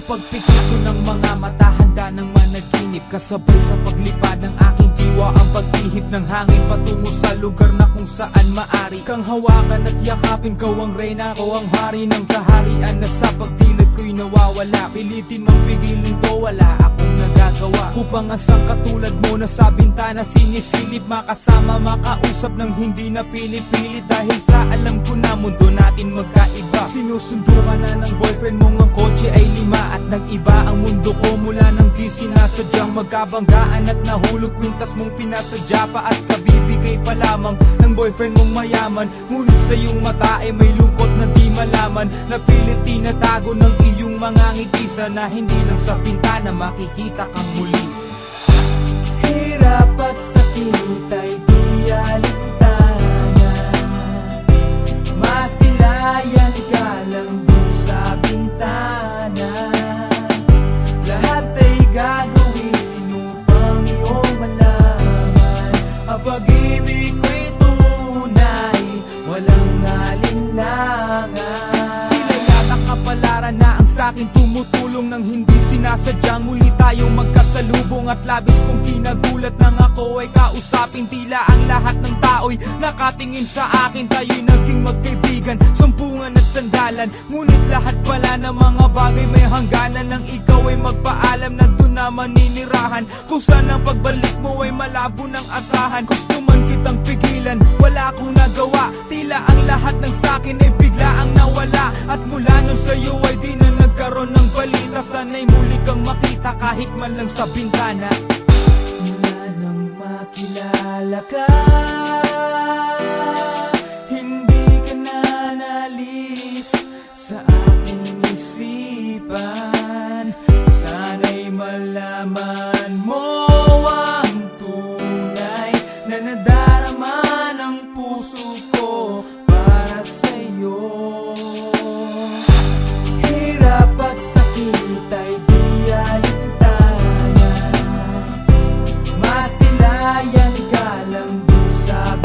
pagpikit ko ng mga mata, handa ng managinip. Kasabay sa paglipad ng aking diwa, ang pag-ihip ng hangin patungo sa lugar na kung saan maari kang hawakan at yakapin. Ko ang reyna, ko ang hari ng kaharian na sa pagdilid ko'y nawawala. Pilitin mang pigilin to, wala akong nagagawa upang asang katulad mo na sa bintana sinisilip. Makasama, makausap ng hindi na pinipilit, dahil sa alam ko na mundo natin magkaiba. Sinusundo ka na ng boyfriend mong ang kotse ay 5 at nag-iba ang mundo ko mula nang di sinasadyang magkabanggaan at nahulog kwintas mong pinasadya pa at kabibigay pa lamang ng boyfriend mong mayaman. Ngunit sa iyong mata ay may lungkot na di malaman, napilit tinatago ng iyong mga ngiti, na hindi lang sa pintana makikita kang muli. Hirap at sakit ay di alintana, masilayan ka lang dun sa bintana. Lahat ay gagawin upang iyong malaman ang pag-ibig ko'y tunay, walang alinlangan. Tila kapalaran na ang sa'kin tumutulong nang hindi sinasadyang muli tayong magkasalubong. At labis kong kinagulat nang ako ay kausapin. Tila ang lahat ng tao'y nakatingin sa akin. Tayo'y naging magkaibigan, sumpungan at sandalan. Ngunit lahat pala ng mga bagay may hangganan. Nang ikaw ay magpaalam na doon na maninirahan, kung saan ang pagbalik mo ay malabo ng asahan. Gusto man kitang pigilan, wala akong nagawa. Tila ang lahat ng sa'kin ay bigla ang nawala. At mula nun sa'yo ay di na nagkaroon ng balita. Sana'y muli kang makita kahit man lang sa bintana. Mula nang makilala ka, hindi ka na nalis sa aking isipan. Sana'y malaman mo ang tunay na nadarama ng puso ko para sa'yo. Hirap at sakit ay di alintana, masilayan ka lang dun sa